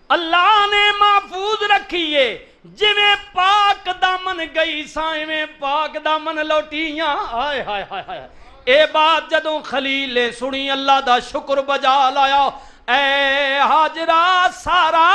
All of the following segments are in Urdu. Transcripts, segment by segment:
اللہ نے محفوظ رکھیے جویں پاک دامن گئی سائیں پاک دامن لوٹیاں آئے ہائے ہائے ہائے اے بات جدوں خلیل نے سنی اللہ دا شکر بجا لایا اے حاجرہ سارا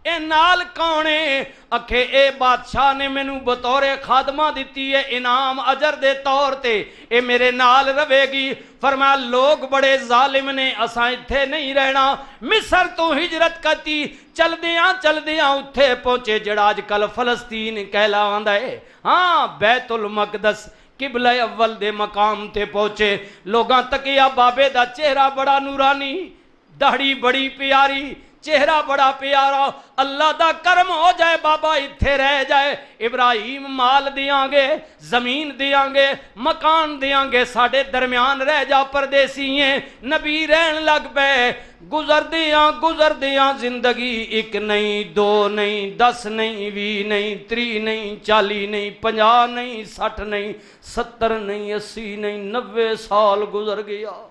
اے نال کونے اکھے اے بادشاہ نے مینوں بطور خادمہ دیتی ہے انعام اجر دے طور تے اے میرے نال روے گی فرمایا لوگ بڑے ظالم نے اساں اتھے نہیں رہنا مصر تو ہجرت کرتی چل دیاں اتھے پہنچے جڑا آج کل فلسطین کہلاوندا ہے ہاں بیت المقدس قبلہ اول دے مقام تے پہنچے لوگاں تکیا بابے دا چہرہ بڑا نورانی داڑھی بڑی پیاری چہرہ بڑا پیارا اللہ دا کرم ہو جائے بابا اتھے رہ جائے ابراہیم مال دیاں گے زمین دیاں گے مکان دیاں گے ساڑھے درمیان رہ جا پردیسی ہیں نبی رہن لگ پے گزر دیاں زندگی ایک نہیں دو نہیں 10 نہیں 20 نہیں 30 نہیں 40 نہیں 50 نہیں 60 نہیں 70 نہیں 80 نہیں 90 سال گزر گیا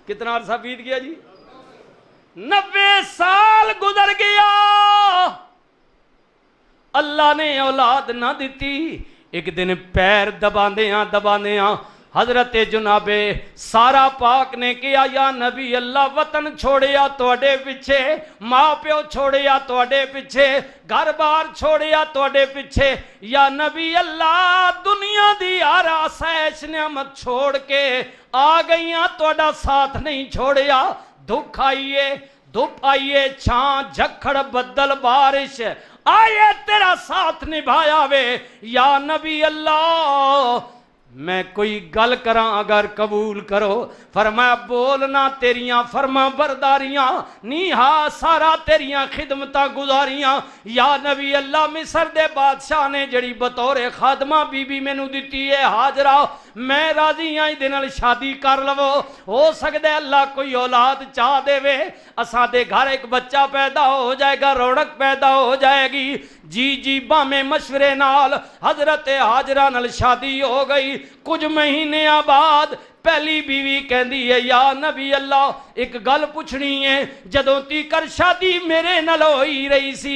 کتنا عرصہ بیت گیا جی 90 سال گزر گیا اللہ نے اولاد نہ دیتی ایک دن پیر دباندیاں حضرت جناب سارا پاک نے کیا یا نبی اللہ وطن چھوڑیا توڑے پیچھے ماں پیو چھوڑیا توڑے پیچھے گھر بار چھوڑیا توڑے پیچھے یا نبی اللہ دنیا دی آسائش نعمت چھوڑ کے آ گئیاں توڑا ساتھ نہیں چھوڑیا دھوپ آئیے چھان جھکڑ بدل بارش آئے تیرا ساتھ نبھایا وے یا نبی اللہ میں کوئی گل کراں اگر قبول کرو فرمایا بولنا تیریاں فرما برداریاں نیہا سارا تیریاں خدمتاں گزاریاں یا نبی اللہ مصر دے بادشاہ نے جڑی بطور خادمہ بی بی میں نو دیتی ہے حاجرہ میں راضی آئی دنال شادی کر لو ہو سکتا ہے اللہ کوئی اولاد چاہ دے وے اساں دے گھر ایک بچہ پیدا ہو جائے گا رونق پیدا ہو جائے گی جی بامے مشورے نال حضرت حاجرہ نال شادی ہو گئی کچھ مہینے بعد پہلی بیوی کہندی ہے یا نبی اللہ ایک گل پوچھنی ہے جدوں تیکر شادی میرے نال ہوئی رہی سی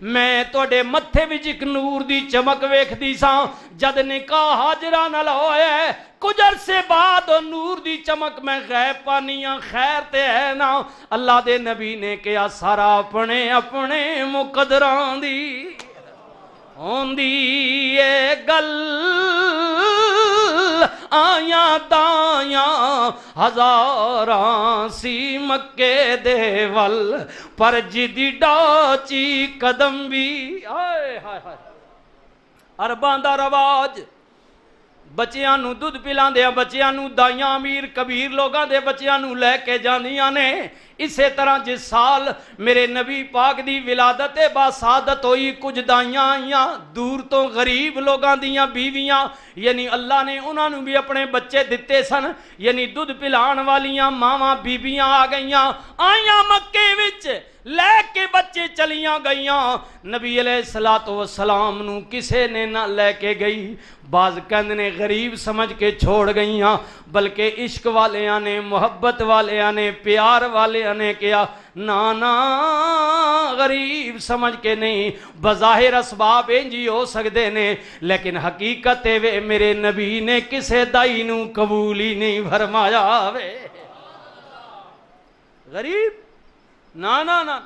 میں توڑے متھے وچ ایک نور دی چمک ویکھدی ساں جد نکاح حاجرہ نال ہویا ہے کچھ عرصے بعد نور دی چمک میں غیب پانیاں خیر تے ہے نا اللہ دے نبی نے کیا سارا اپنے مقدران دی ہوندی اے گل آیاں دایاں ہزاراں سی مکے دے ول پر جدی ڈاچی قدم بھی آئے ہائے ہائے عرباں دا رواج بچیاں نو دودھ پلان دیا بچیاں نو دائیاں امیر کبیر لوگاں دے بچیاں نو لے کے جانیاں نے اسی طرح جس سال میرے نبی پاک دی ولادت باسعادت ہوئی کچھ دائیاں آئیاں دور تو غریب لوگاں دیاں بیویاں یعنی اللہ نے انہاں نو بھی اپنے بچے دیتے سن یعنی دودھ پلان والیاں ماواں بیبیاں آ گئیاں آئیاں مکے وچ لے کے بچے چلیاں گئیاں نبی علیہ السلام نو کسے نے نہ لے کے گئی بعض کہندے نے غریب سمجھ کے چھوڑ گئیاں بلکہ عشق والیاں نے محبت والیاں نے پیار والیاں نے کیا نانا غریب سمجھ کے نہیں بظاہر اسباب انجی ہو سکتے نے لیکن حقیقت وے میرے نبی نے کسے دائی نو قبول ہی نہیں فرمایا وے غریب نا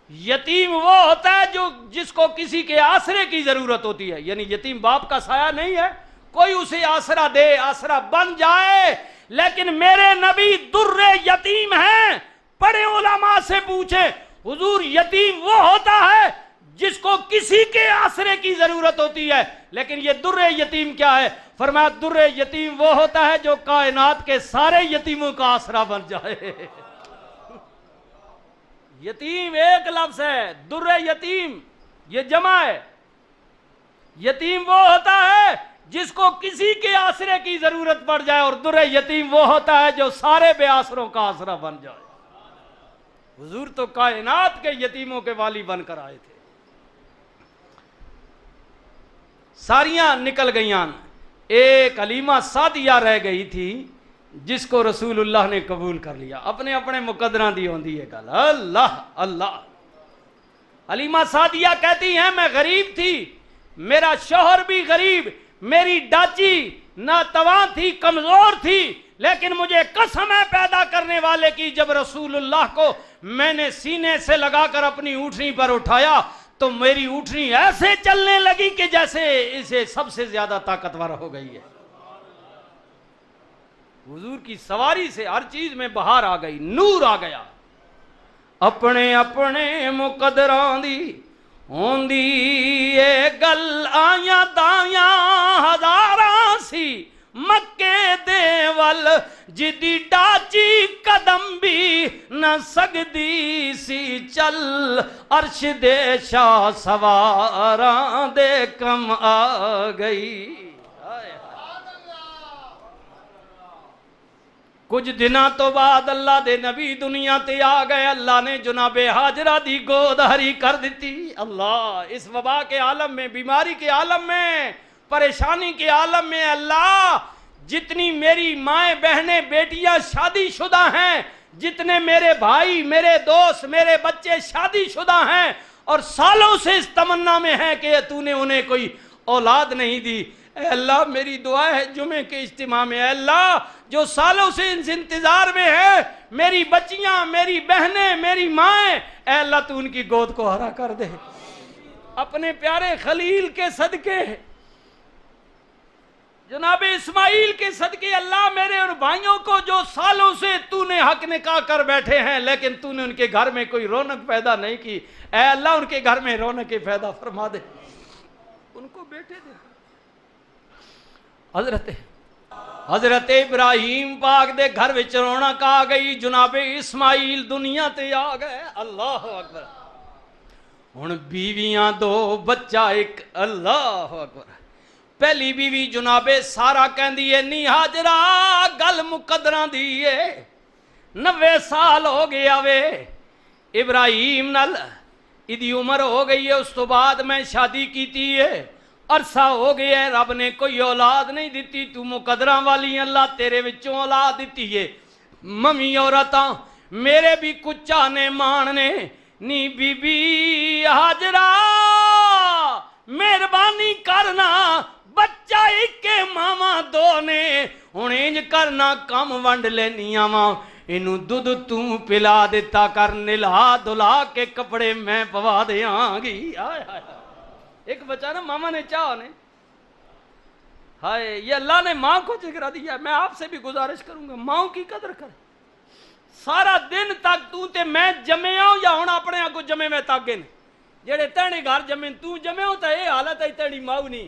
یتیم وہ ہوتا ہے جس کو کسی کے آسرے کی ضرورت ہوتی ہے یعنی یتیم باپ کا سایہ نہیں ہے کوئی اسے آسرا دے آسرا بن جائے لیکن میرے نبی در یتیم ہیں بڑے علماء سے پوچھیں حضور یتیم وہ ہوتا ہے جس کو کسی کے آسرے کی ضرورت ہوتی ہے لیکن یہ در یتیم کیا ہے فرمایا در یتیم وہ ہوتا ہے جو کائنات کے سارے یتیموں کا آسرا بن جائے یتیم ایک لفظ ہے در یتیم یہ جمع ہے یتیم وہ ہوتا ہے جس کو کسی کے آسرے کی ضرورت پڑ جائے اور در یتیم وہ ہوتا ہے جو سارے بے آسروں کا آسرا بن جائے حضور تو کائنات کے یتیموں کے والی بن کر آئے تھے ساریاں نکل گئیاں ایک علیمہ سعدیہ رہ گئی تھی جس کو رسول اللہ نے قبول کر لیا. اپنے اپنے مقدراں دی ہوندی ہے گل. اللہ اللہ. حلیمہ سعدیہ کہتی ہیں میں غریب تھی, میرا شوہر بھی غریب, میری ڈاچی ناتواں تھی, کمزور تھی, لیکن مجھے قسم ہے پیدا کرنے والے کی, جب رسول اللہ کو میں نے سینے سے لگا کر اپنی اونٹنی پر اٹھایا تو میری اونٹنی ایسے چلنے لگی کہ جیسے اسے سب سے زیادہ طاقتور ہو گئی ہے. حضور کی سواری سے ہر چیز میں بہار آ گئی, نور آ گیا. اپنے اپنے مقدران دی ہوندی اے گل آیاں دایاں ہزاراں سی, مکے دے ول جدی ڈاچی قدم بھی نہ سگدی سی چل, عرش دے شاہ سواراں دے کم آ گئی. کچھ دنوں تو بعد اللہ دے نبی دنیا تے آ گئے. اللہ نے جناب ہاجرہ دی گود ہری کر دیتی. اللہ اس وبا کے عالم میں, بیماری کے عالم میں, پریشانی کے عالم میں, اللہ جتنی میری مائیں بہنیں بیٹیاں شادی شدہ ہیں, جتنے میرے بھائی میرے دوست میرے بچے شادی شدہ ہیں اور سالوں سے اس تمنا میں ہیں کہ تو نے انہیں کوئی اولاد نہیں دی, اے اللہ میری دعا ہے جمعے کے اجتماع میں, اے اللہ جو سالوں سے اس انتظار میں ہے, میری بچیاں میری بہنیں میری مائیں, اے اللہ تو ان کی گود کو ہرا کر دے. اپنے پیارے خلیل کے صدقے, جناب اسماعیل کے صدقے, اللہ میرے اور بھائیوں کو جو سالوں سے تو نے حق نکاح کر بیٹھے ہیں لیکن تو نے ان کے گھر میں کوئی رونق پیدا نہیں کی, اے اللہ ان کے گھر میں رونق پیدا فرما دے, ان کو بیٹے دے. حضرت ابراہیم پاک دے گھر وچ رونق آ گئی, جناب اسماعیل دنیا تے آ گئے. اللہ اکبر. ہن بیویاں دو بچہ ایک. اللہ اکبر. پہلی بیوی جناب سارا کہندی ہے نی ہاجرہ گل مقدراں دی ہے, 90 سال ہو گیا وے ابراہیم نال, ایدی عمر ہو گئی ہے, اس تو بعد میں شادی کیتی ہے, عرصہ ہو گیا ہے, رب نے کوئی اولاد نہیں دیتی, تو مقدراں والی اللہ تیرے وچوں اولاد دیتی ہے. ممی عورتاں میرے بھی کچھ چاہنے ماننے, نی بی بی ہاجرہ مہربانی کرنا, بچہ ایک ماما دو نے, ہن انج کرنا کم ونڈ لینیاں وا, اینو دودھ تو پلا دیتا کر, نلا دلا کے کپڑے میں پوا دیاں گی. ہائے ہائے. ایک بچہ نا ماما نے چاہا نے, ہائے یہ اللہ نے ماں کو جگرا دیا. میں آپ سے بھی گزارش کروں گا ماں کی قدر کر. سارا دن تک تو تے میں جمے آؤں یا ہن اپنے کو جمے میں تاگے نے, جڑے تینے گھر جمے تو جمے ہو تا یہ حالت ہے تیری ماں نہیں.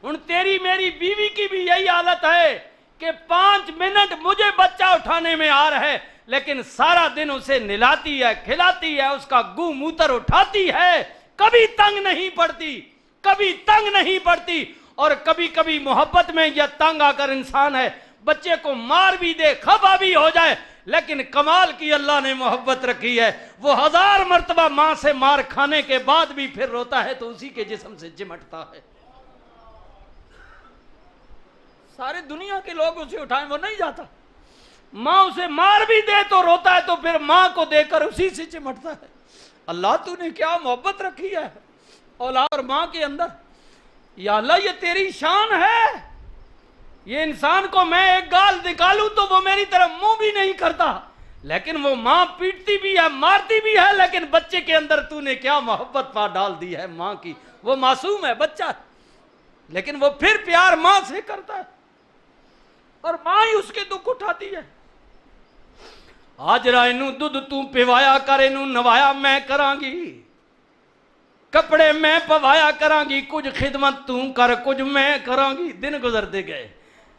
ہن تیری میری بیوی کی بھی یہی حالت ہے کہ 5 منٹ مجھے بچہ اٹھانے میں آ رہا ہے, لیکن سارا دن اسے نلاتی ہے, کھلاتی ہے, اس کا گو موتر اٹھاتی ہے, کبھی تنگ نہیں پڑتی, کبھی تنگ نہیں پڑتی. اور کبھی کبھی محبت میں یا تنگ آ کر انسان ہے بچے کو مار بھی دے, خفا بھی ہو جائے, لیکن کمال کی اللہ نے محبت رکھی ہے, وہ 1000 مرتبہ ماں سے مار کھانے کے بعد بھی پھر روتا ہے تو اسی کے جسم سے چمٹتا ہے. سارے دنیا کے لوگ اسے اٹھائیں وہ نہیں جاتا, ماں اسے مار بھی دے تو روتا ہے, تو پھر ماں کو دے کر اسی سے چمٹتا ہے. اللہ تو نے کیا محبت رکھی ہے اولاد اور ماں کے اندر. یا اللہ یہ تیری شان ہے, یہ انسان کو میں ایک گال نکالوں تو وہ میری طرف منہ بھی نہیں کرتا, لیکن وہ ماں پیٹتی بھی ہے مارتی بھی ہے, لیکن بچے کے اندر تو نے کیا محبت پا ڈال دی ہے ماں کی. وہ معصوم ہے بچہ, لیکن وہ پھر پیار ماں سے کرتا ہے اور ماں ہی اس کے دکھ اٹھاتی ہے. ہاجرہ اینو دودھ تو پیوایا کر, اینو نوایا میں کراں گی, کپڑے میں پوایا کراں گی, کچھ خدمت تو کر کچھ میں کراں گی. دن گزرتے گئے,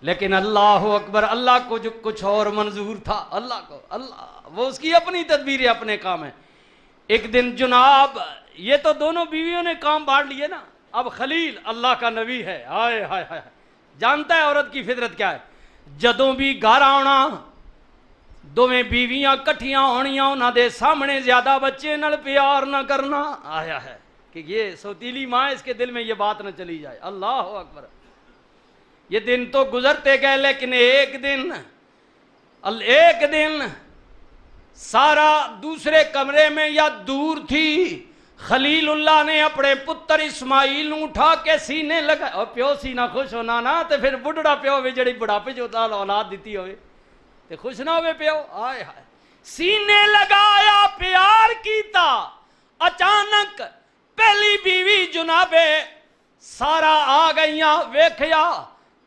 لیکن اللہ اکبر, اللہ کو جو کچھ اور منظور تھا, اللہ کو, اللہ وہ اس کی اپنی تدبیر ہے, اپنے کام ہے. ایک دن جناب یہ تو دونوں بیویوں نے کام بانٹ لیے نا, اب خلیل اللہ کا نبی ہے, ہائے ہائے ہائے, جانتا ہے عورت کی فطرت کیا ہے. جدوں بھی گھر آنا دوویں بیویاں کٹھیاں ہونیاں, انہاں دے سامنے زیادہ بچے نال پیار نہ کرنا. آیا ہے کہ یہ سوتیلی ماں, اس کے دل میں یہ بات نہ چلی جائے. اللہ اکبر. یہ دن تو گزرتے گئے, لیکن ایک دن ایک دن سارا دوسرے کمرے میں یا دور تھی، خلیل اللہ نے اپنے پتر اسماعیل نو اٹھا کے سینے لگا، اور پیو سینہ خوش ہونا نا تے پھر بڑھڑا پیو ہوئے جڑی بڑھاپے جو اولاد دیتی ہوئے تے خوش نہ ہوئے پیو، آئے ہائے سینے لگایا پیار کیتا، اچانک پہلی بیوی جناب سارا آ گئیاں، ویکھیا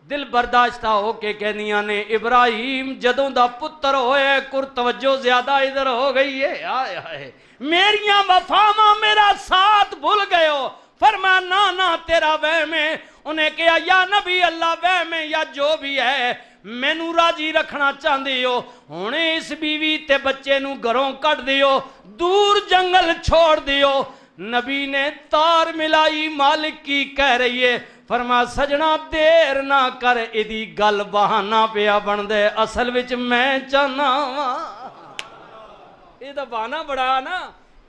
دل برداشتہ ہو کے کہنیاں نے ابراہیم جدوں دا پتر ہوئے کر توجہ زیادہ ادھر ہو گئی ہے، آئے ہائے میریاں وفاواں میرا ساتھ بھول گئے ہو، فرمایا نا تیرا وہم ہے، انہیں کہا یا نبی اللہ وہم ہے یا جو بھی ہے مینوں راضی رکھنا چاہندی ہو، ہونے اس بیوی تے بچے نو گھروں کٹ دیو، دور جنگل چھوڑ دیو۔ نبی نے تار ملائی، مالک کی کہہ رہی ہے، فرما سجنا دیر نہ کر، ایدی گل بہانہ پیا بن دے، اصل وچ میں چاہنا ہاں، یہ تو بہانہ بڑا نا،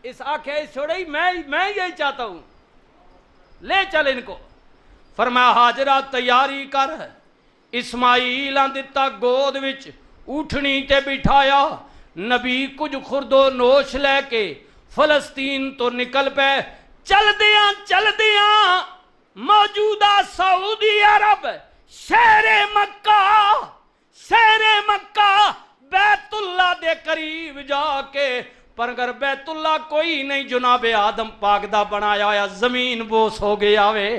اس آنکھیں اس چھوڑی میں یہی چاہتا ہوں، لے چل ان کو۔ فرمایا ہاجرہ تیاری کر، اسماعیل دیتا گود وچ، اٹھنی تے بٹھایا، نبی کچھ خرد و نوش لے کے فلسطین تو نکل پے، چل دیاں موجودہ سعودی عرب شہر مکہ بیت اللہ دے قریب جا کے، پر اگر بیت اللہ کوئی نہیں جناب آدم پاک دا بنایا ہویا، زمین بوس ہو گیا وے،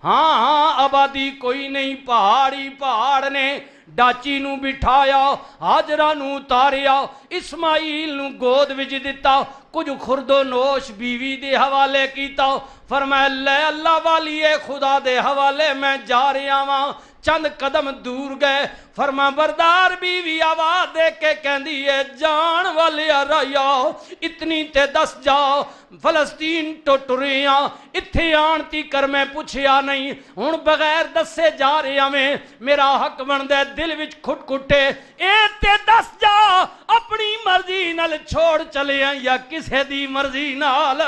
ہاں آبادی کوئی نہیں، پہاڑ نے ڈاچی نو بٹھایا، ہاجرہ نو اتاریا، اسماعیل نو گود وچ دتا، کچھ خرد و نوش بیوی دے حوالے کیتا، فرمایا لے اللہ والی اے خدا دے حوالے میں جا رہا ہاں، چند قدم دور گئے، فرما بردار بیوی آواز دے کے کہندی ہے جان والے رایا اتنی تے دس جاؤ، فلسطین تو ٹریاں اتھے آنتی کر میں پوچھیا نہیں، ہن بغیر دسے جا رہا میں، میرا حق بن دے دل وچ کھٹ کھٹے، اے تے دس جا اپنی مرضی نال چھوڑ چلے ہیں یا کسے دی مرضی نال،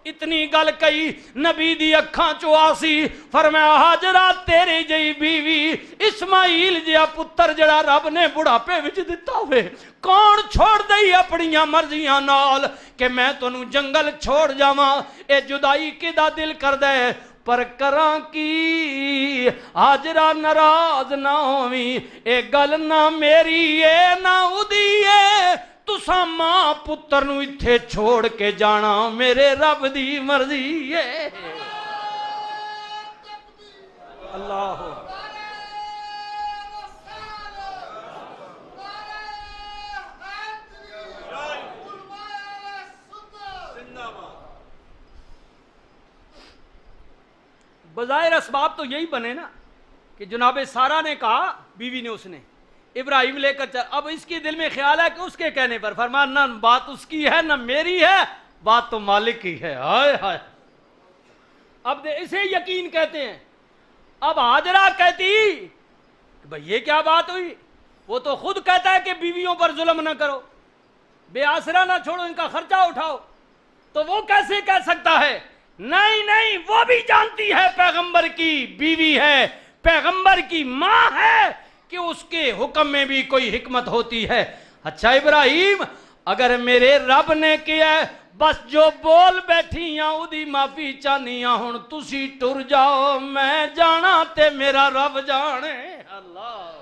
اتنی گل کئی نبی دی اکھاں چو آسی، فرمایا ہاجرہ تیرے جئی بیوی اسماعیل جیا پتر جڑا رب نے بڑھاپے وچ دتا ہوئے کون چھوڑ دئی اپنیاں مرضیاں نال کہ میں تنوں جنگل چھوڑ جاواں، اے جدائی کدا دل کر دے، پر کراں کی ہاجرہ ناراض نہ ہوویں، اے گل نہ میری اے نہ اودی اے، تساں ماں پتر نو اتھے چھوڑ کے جانا میرے رب دی مرضی ہے۔ اللہ بظاہر اسباب تو یہی بنے نا کہ جناب سارہ نے کہا، بیوی نے، اس نے ابراہیم لے کر چل، اب اس کی دل میں خیال ہے کہ اس کے کہنے پر، فرمایا نہ بات اس کی ہے نہ میری ہے، بات تو مالک کی ہے، ہائے ہائے، اب اسے یقین کہتے ہیں۔ اب ہاجرہ کہتی کہ بھئی یہ کیا بات ہوئی، وہ تو خود کہتا ہے کہ بیویوں پر ظلم نہ کرو، بے آسرا نہ چھوڑو، ان کا خرچہ اٹھاؤ، تو وہ کیسے کہہ سکتا ہے؟ نہیں وہ بھی جانتی ہے پیغمبر کی بیوی ہے، پیغمبر کی ماں ہے، کہ اس کے حکم میں بھی کوئی حکمت ہوتی ہے۔ اچھا ابراہیم اگر میرے رب نے کیا ہے، بس جو بول بیٹھیاں اودی معافی چاہنیاں، ہن تسی ٹر جاؤ میں جانا تے میرا رب جانے، اللہ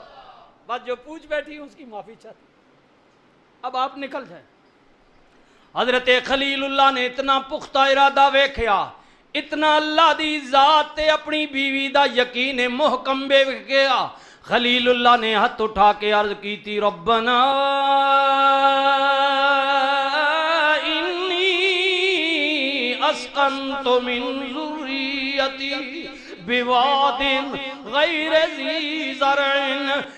بس جو پوچھ بیٹھی اس کی معافی چاہتی، اب آپ نکل جائیں۔ حضرت خلیل اللہ نے اتنا پختہ ارادہ ویکھیا، اتنا اللہ دی ذات تے اپنی بیوی دا یقین محکم بے گیا، خلیل اللہ نے ہاتھ اٹھا کے عرض کی تھی ربنا انی اسکنت من ذریتی بواد غیر ذی زرع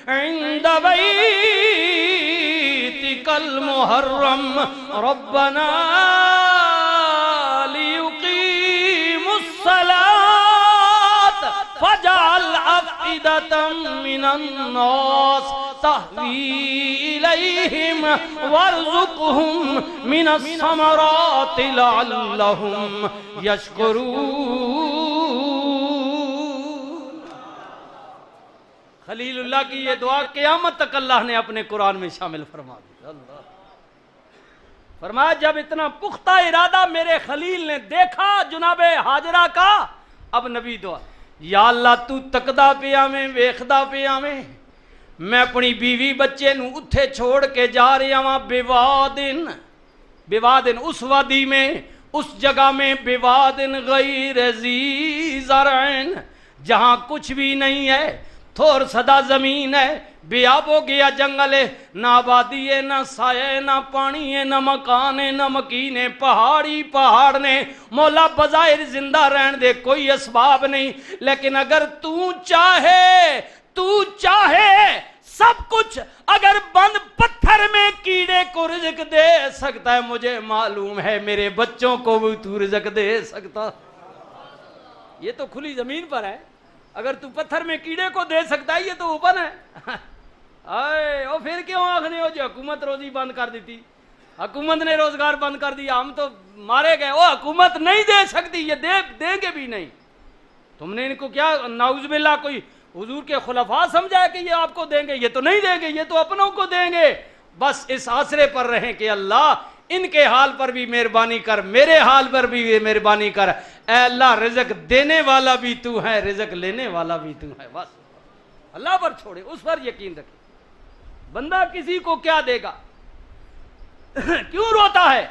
عند بیتک المحرم ربنا لیقیموا الصلاة فاجعل أفئدة من الناس تهوي إليهم وارزقهم من الثمرات لعلهم يشكرون۔ خلیل اللہ کی یہ دعا قیامت تک اللہ نے اپنے قرآن میں شامل فرما دی. اللہ فرمایا جب اتنا پختہ ارادہ میرے خلیل نے دیکھا جناب ہاجرہ کا، اب نبی دعا، یا اللہ تو تکدا پہ آویں ویکھدا پہ آویں، میں اپنی بیوی بچے نو اتھے چھوڑ کے جا رہا ہاں بوادن اس وادی میں، اس جگہ میں، بوادن غیر ذی زرعن، جہاں کچھ بھی نہیں ہے، تھور صدا زمین ہے، بیاب ہو گیا جنگل ہے، نہ آبادی ہے، نہ سایہ، نہ پانی ہے، نہ مکان ہے، نہ مکین ہے، پہاڑی پہاڑ نے، مولا بظاہر زندہ رہن دے، کوئی اسباب نہیں، لیکن اگر تو چاہے سب کچھ، اگر بند پتھر میں کیڑے کو رزق دے سکتا ہے، مجھے معلوم ہے میرے بچوں کو بھی تو رزق دے سکتا. یہ تو کھلی زمین پر ہے، اگر تو پتھر میں کیڑے کو دے سکتا ہے، یہ تو اوپن ہے. او پھر کیوں آخنے ہو جو حکومت روزی بند کر دیتی، حکومت نے روزگار بند کر دیا، ہم تو مارے گئے. او حکومت نہیں دے سکتی، یہ دیں گے بھی نہیں. تم نے ان کو کیا نعوذ باللہ کوئی حضور کے خلفاء سمجھا ہے کہ یہ آپ کو دیں گے؟ یہ تو نہیں دیں گے، یہ تو اپنوں کو دیں گے. بس اس آسرے پر رہیں کہ اللہ ان کے حال پر بھی مہربانی کر، میرے حال پر بھی مہربانی کر. اے اللہ رزق دینے والا بھی تو ہے، رزق لینے والا بھی تو ہے. بس اللہ پر چھوڑے، اس پر یقین رکھے. بندہ کسی کو کیا دے گا؟ کیوں روتا ہے؟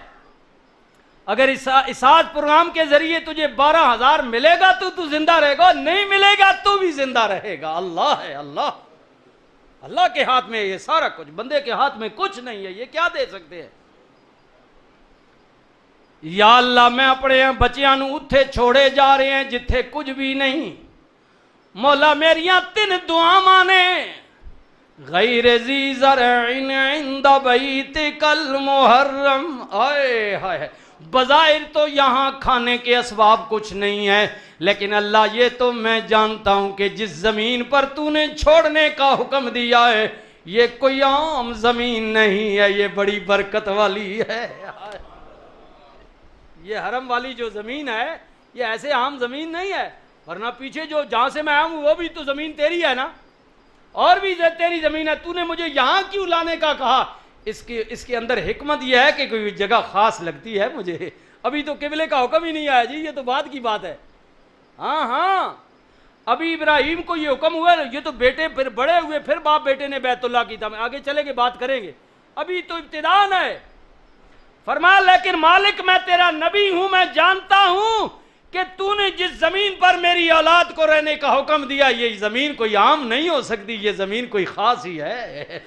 اگر اس آج پروگرام کے ذریعے تجھے 12,000 ملے گا تو زندہ رہے گا، نہیں ملے گا تو بھی زندہ رہے گا. اللہ ہے، اللہ کے ہاتھ میں یہ سارا کچھ، بندے کے ہاتھ میں کچھ نہیں ہے. یہ کیا دے سکتے ہیں؟ یا اللہ میں اپنے بچیاں نو اتھے چھوڑے جا رہے ہیں جتھے کچھ بھی نہیں. مولا میریاں 3 دعاواں نے، غیر ذی زرعن عند بیتک المحرم. آئے ہائے، بظاہر تو یہاں کھانے کے اسباب کچھ نہیں ہے، لیکن اللہ یہ تو میں جانتا ہوں کہ جس زمین پر تو نے چھوڑنے کا حکم دیا ہے یہ کوئی عام زمین نہیں ہے، یہ بڑی برکت والی ہے. یہ حرم والی جو زمین ہے یہ ایسے عام زمین نہیں ہے، ورنہ پیچھے جو جہاں سے میں آیا ہوں وہ بھی تو زمین تیری ہے نا، اور بھی تیری زمین ہے. تو نے مجھے یہاں کیوں لانے کا کہا؟ اس کے اندر حکمت یہ ہے کہ کوئی جگہ خاص لگتی ہے مجھے. ابھی تو قبلے کا حکم ہی نہیں آیا جی، یہ تو بعد کی بات ہے. ہاں ابھی ابراہیم کو یہ حکم ہوا، یہ تو بیٹے پھر بڑے ہوئے، پھر باپ بیٹے نے بیت اللہ کی تھا. آگے چلے گے بات کریں گے، ابھی تو ابتدان ہے. فرمایا لیکن مالک میں تیرا نبی ہوں، میں جانتا ہوں کہ تو نے جس زمین پر میری اولاد کو رہنے کا حکم دیا یہ زمین کوئی عام نہیں ہو سکتی، یہ زمین کوئی خاص ہی ہے.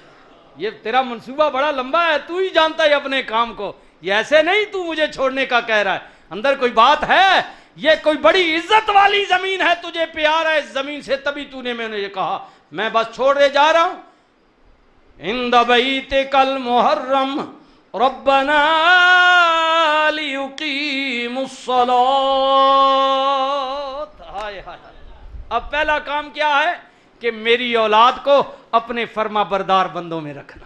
یہ تیرا منصوبہ بڑا لمبا ہے، تو ہی جانتا ہے اپنے کام کو. یہ ایسے نہیں تو مجھے چھوڑنے کا کہہ رہا ہے، اندر کوئی بات ہے. یہ کوئی بڑی عزت والی زمین ہے، تجھے پیار ہے اس زمین سے، تبھی تو نے میں نے یہ کہا میں بس چھوڑے جا رہا ہوں. عند بیتک المحرم ربنا لیقیموا الصلاۃ. اب پہلا کام کیا ہے کہ میری اولاد کو اپنے فرما بردار بندوں میں رکھنا.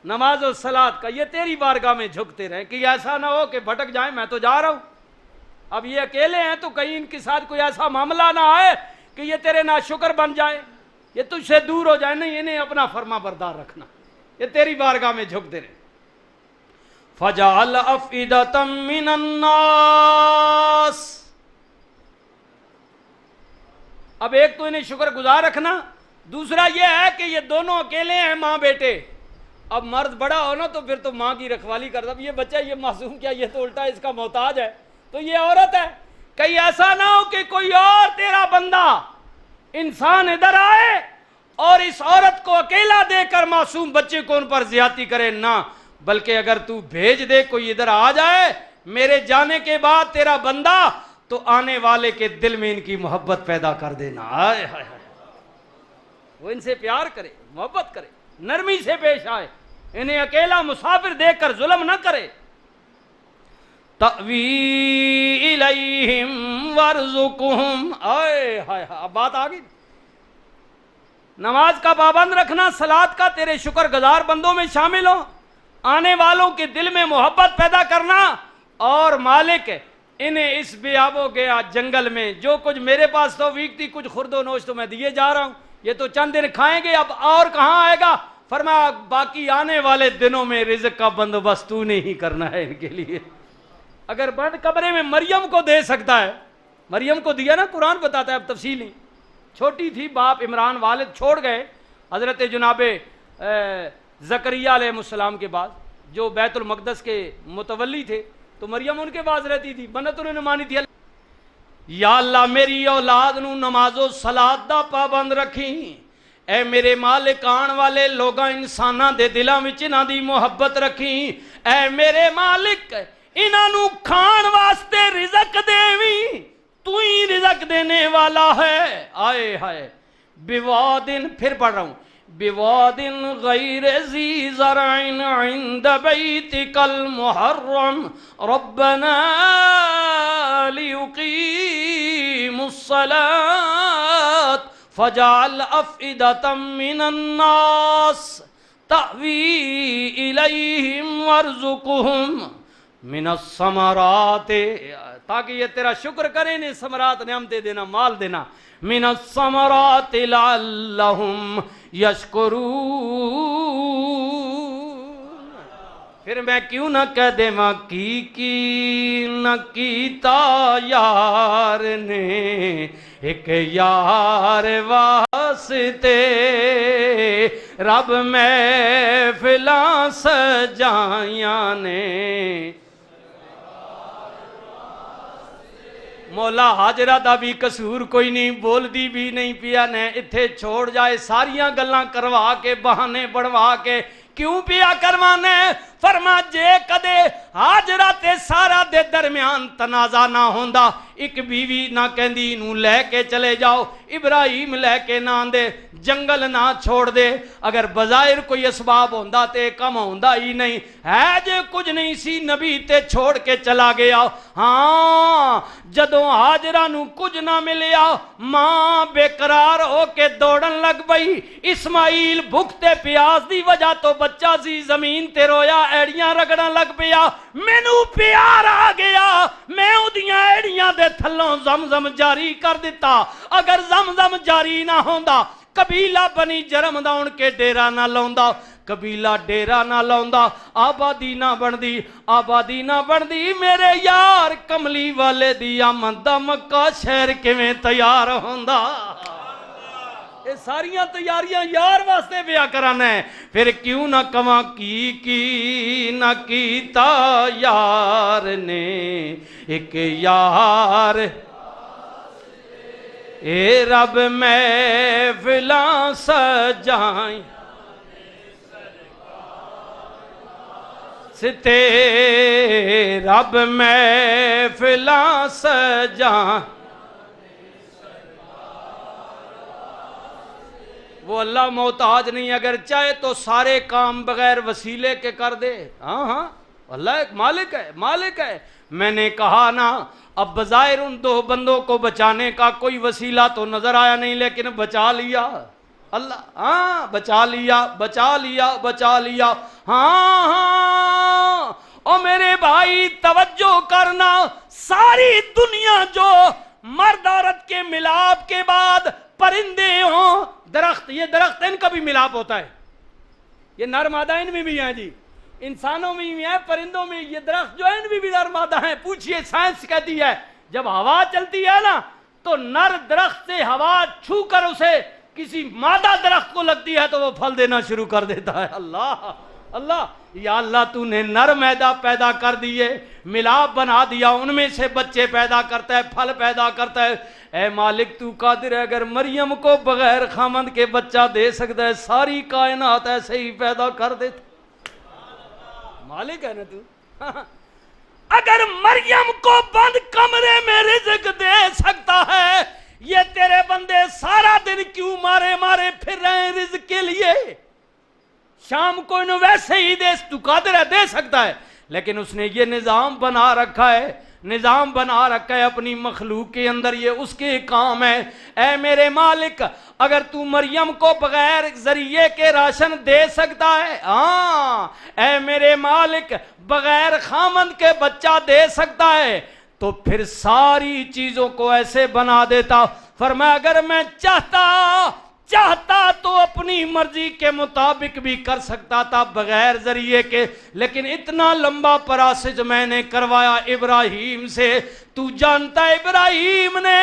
نماز و صلاۃ کا یہ تیری بارگاہ میں جھکتے رہے کہ ایسا نہ ہو کہ بھٹک جائیں. میں تو جا رہا ہوں، اب یہ اکیلے ہیں تو کہیں ان کے ساتھ کوئی ایسا معاملہ نہ آئے کہ یہ تیرے ناشکر بن جائے، یہ تجھ سے دور ہو جائے. نہیں، انہیں اپنا فرما بردار رکھنا، یہ تیری بارگاہ میں جھکتے رہے. فَجَعَلْ أَفْئِدَةً مِّنَ النَّاسِ. اب ایک تو انہیں شکر گزار رکھنا، دوسرا یہ ہے کہ یہ دونوں اکیلے ہیں ماں بیٹے. اب مرد بڑا ہو نا تو پھر تو ماں کی رکھوالی کرتا. اب یہ بچہ یہ معصوم کیا، یہ تو الٹا اس کا محتاج ہے، تو یہ عورت ہے. کہیں ایسا نہ ہو کہ کوئی اور تیرا بندہ انسان ادھر آئے اور اس عورت کو اکیلا دے کر معصوم بچے کو ان پر زیادتی کرے. نہ، بلکہ اگر تو بھیج دے کوئی ادھر آ جائے میرے جانے کے بعد تیرا بندہ، تو آنے والے کے دل میں ان کی محبت پیدا کر دینا. آئے ہائے ہائے، وہ ان سے پیار کرے، محبت کرے، نرمی سے پیش آئے، انہیں اکیلا مسافر دیکھ کر ظلم نہ کرے. تأوی الیہم وارزقہم. آئے ہائے، اب بات آ گئی. نماز کا پابند رکھنا، صلاۃ کا، تیرے شکر گزار بندوں میں شامل ہو، آنے والوں کے دل میں محبت پیدا کرنا. اور مالک انہیں اس بیاب و گیا جنگل میں جو کچھ میرے پاس توفیق تھی، کچھ خرد و نوش تو میں دیے جا رہا ہوں، یہ تو چند دن کھائیں گے، اب اور کہاں آئے گا؟ فرمایا باقی آنے والے دنوں میں رزق کا بندوبست تو نہیں کرنا ہے ان کے لیے۔ اگر بند کمرے میں مریم کو دے سکتا ہے، مریم کو دیا نا، قرآن بتاتا ہے، اب تفصیل نہیں، چھوٹی تھی، باپ عمران والد چھوڑ گئے حضرت جناب زکریا علیہ السلام کے بعد، جو بیت المقدس کے متولی تھے، تو مریم ان کے پاس رہتی تھی، منت انہوں نے مانی تھی، یا اللہ میری اولاد نو نماز و صلات دا پابند رکھی، اے میرے مالک آن والے لوگاں انساناں دے دلاں وچ انہاں دی محبت رکھی، اے میرے مالک انہاں نو کھان واسطے رزق دیویں، تو ہی رزق دینے والا ہے۔ آئے ہائے بوادن، پھر پڑھ رہا ہوں، بوادن غیر ذی زرع عند بیتک المحرم ربنا لیقیموا الصلاة فجعل افئدة من الناس تأوی الیہم وارزقہم من الثمرات، تاکہ یہ تیرا شکر کریں، نے ثمرات نعمتیں دینا، مال دینا، من الثمرات لعلہم یشکرون۔ پھر میں کیوں نہ کہہ دے ماں کی نہ کیتا یار نے ایک یار واسطے، رب محفلاں سجائیاں نے، مولا حاجرہ دا بھی قصور کوئی نہیں، بول دی بھی نہیں پیا نے، اتھے چھوڑ جائے ساریاں گلاں کروا کے، بہانے بڑھوا کے، کیوں پیا کروانے؟ فرما جے کدے حاجرہ تے سارا دے درمیان تنازع نہ ہوندا، ایک بیوی نہ کہندی نو لے کے چلے جاؤ، ابراہیم لے کے نہ دے، جنگل نہ چھوڑ دے، اگر بظاہر کوئی اسباب ہوندا تے کم ہوندا ہی نہیں ہے، جے کچھ نہیں سی نبی تے چھوڑ کے چلا گیا۔ ہاں جدوں حاجرہ نو کچھ نہ ملیا، ماں بے قرار ہو کے دوڑن لگ پئی، اسماعیل بھکتے پیاس دی وجہ تو بچہ سی، زمین تے رویا، ایڑیاں رگڑا لگ پیا، مینوں پیار آ گیا، میں اودیاں ایڑیاں دے تھلوں زمزم جاری کر دیتا، اگر زمزم جاری نہ ہوندا قبیلہ بنی جرم دا ان کے ڈیرہ نہ لوندا، قبیلہ ڈیرہ نہ لوندا، آبادی نہ بندی، آبادی نہ بندی، میرے یار کملی والے دی آمد دا مکہ شہر کیویں تیار ہوندا۔ یہ ساریاں تیاریاں یار واسطے بیا کرانا ہے، پھر کیوں نہ کواں کی نہ کیتا یار نے ایک یار، اے رب محفلاں سجائیں ستے، رب محفلاں سجائیں، وہ اللہ محتاج نہیں، اگر چاہے تو سارے کام بغیر وسیلے کے کر دے۔ ہاں ہاں اللہ ایک مالک ہے، مالک ہے۔ میں نے کہا نا، اب بظاہر ان دو بندوں کو بچانے کا کوئی وسیلہ تو نظر آیا نہیں، لیکن بچا لیا اللہ، ہاں بچا لیا، بچا لیا، بچا لیا۔ ہاں ہاں او میرے بھائی توجہ کرنا، ساری دنیا جو مرد عورت کے ملاپ کے بعد پرندے ہوں، درخت، یہ درخت ان کا بھی ملاپ ہوتا ہے، یہ نر مادہ ان میں بھی ہیں جی، انسانوں میں بھی ہیں، پرندوں میں، یہ درخت جو ہے ان میں بھی نر مادہ ہیں۔ پوچھئے سائنس کہتی ہے جب ہوا چلتی ہے نا تو نر درخت سے ہوا چھو کر اسے کسی مادہ درخت کو لگتی ہے تو وہ پھل دینا شروع کر دیتا ہے۔ اللہ اللہ، یا اللہ تو نے نر میدہ پیدا کر دیے، ملاپ بنا دیا، ان میں سے بچے پیدا کرتا ہے، پھل پیدا کرتا ہے۔ اے مالک تو قادر ہے، اگر مریم کو بغیر خامند کے بچہ دے سکتا ہے، ساری کائنات ایسے ہی پیدا کر دیتا۔ مالک ہے نا تو، اگر مریم کو بند کمرے میں رزق دے سکتا ہے، یہ تیرے بندے سارا دن کیوں مارے مارے پھر رہے ہیں رزق کے لیے؟ شام کو انہوں ویسے ہی دے، تو قادر ہے دے سکتا ہے، لیکن اس نے یہ نظام بنا رکھا ہے، نظام بنا رکھا ہے اپنی مخلوق کے اندر، یہ اس کے کام ہے۔ اے میرے مالک، اگر تو مریم کو بغیر ذریعے کے راشن دے سکتا ہے، ہاں اے میرے مالک بغیر خامند کے بچہ دے سکتا ہے، تو پھر ساری چیزوں کو ایسے بنا دیتا۔ فرمایا اگر میں چاہتا چاہتا تو اپنی مرضی کے مطابق بھی کر سکتا تھا بغیر ذریعے کے، لیکن اتنا لمبا پراسج میں نے کروایا ابراہیم سے۔ تو جانتا ہے ابراہیم نے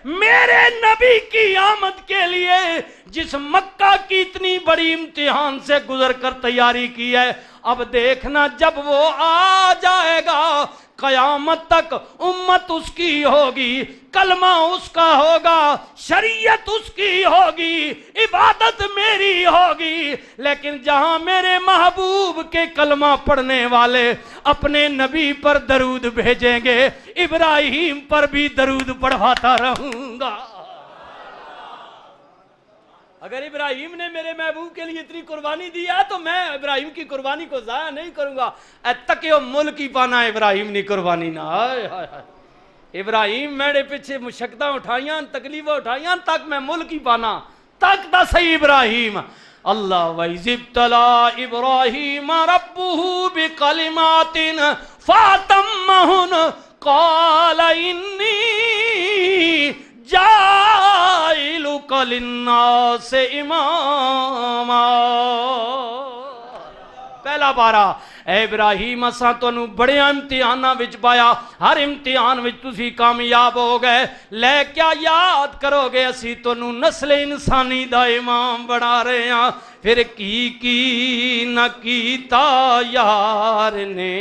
میرے نبی کی آمد کے لیے جس مکہ کی اتنی بڑی امتحان سے گزر کر تیاری کی ہے، اب دیکھنا جب وہ آ جائے گا قیامت تک امت اس کی ہوگی، کلمہ اس کا ہوگا، شریعت اس کی ہوگی، عبادت میری ہوگی، لیکن جہاں میرے محبوب کے کلمہ پڑھنے والے اپنے نبی پر درود بھیجیں گے، ابراہیم پر بھی درود پڑھواتا رہوں گا۔ اگر ابراہیم نے میرے محبوب کے لیے اتنی قربانی دی ہے تو میں ابراہیم کی قربانی کو ضائع نہیں کروں گا۔ اے تکیو ملک ہی پانا ابراہیم نے قربانی نہ آئے ہائے ہائے۔ ابراہیم میرے پیچھے مشقتاں اٹھائیاں، تکلیفیں اٹھائیاں، تک میں ملک ہی پانا، تک دا صحیح ابراہیم۔ اللہ وَإِذِ ابْتَلَىٰ إِبْرَاهِيمَ رَبُّهُ بِكَلِمَاتٍ فَأَتَمَّهُنَّ قَالَ إِنِّي جَاعِلُكَ لِلنَّاسِ اماما۔ پہلا بارہ، اے ابراہیم اساں تانوں بڑے امتحاناں وچ پایا، ہر امتحان وچ تسی کامیاب ہو گئے، لے کیا یاد کرو گے اسی تانوں نسل انسانی دا امام بنا رہے ہاں۔ پھر کی نہ کیتا یار نے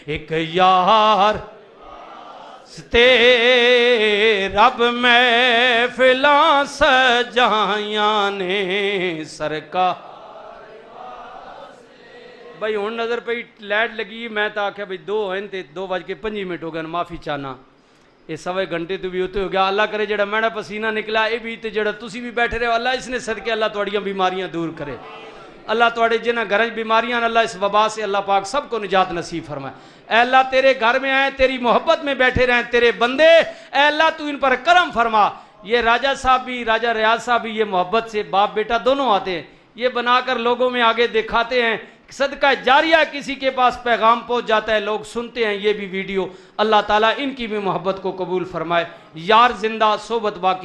ایک یار تے رب محفلاں سجائیاں نے سرکار۔ بھائی ہون نظر پہ لائٹ لگی، میں تا آکھیا بھائی 2 ہیں تے 2:05 ہو گئے، معافی چاہنا یہ 1.25 گھنٹے تو بھی ہوتے ہو گیا۔ اللہ کرے جڑا میرا پسینہ نکلا اے بھی تے جڑا تسی بھی بیٹھے رہے، اللہ اس نے صدقے اللہ تواڈیاں بیماریاں دور کرے، اللہ تواڈے جنہاں گھراں بیماریاں، اللہ اس وبا سے اللہ پاک سب کو نجات نصیب فرمائے۔ اے اللہ تیرے گھر میں آئے، تیری محبت میں بیٹھے رہیں تیرے بندے، اے اللہ تو ان پر کرم فرما۔ یہ راجہ صاحب بھی، راجہ ریاض صاحب بھی، یہ محبت سے باپ بیٹا دونوں آتے ہیں، یہ بنا کر لوگوں میں آگے دکھاتے ہیں، صدقہ جاریہ کسی کے پاس پیغام پہنچ جاتا ہے، لوگ سنتے ہیں یہ بھی ویڈیو۔ اللہ تعالیٰ ان کی بھی محبت کو قبول فرمائے۔ یار زندہ، صحبت باقی۔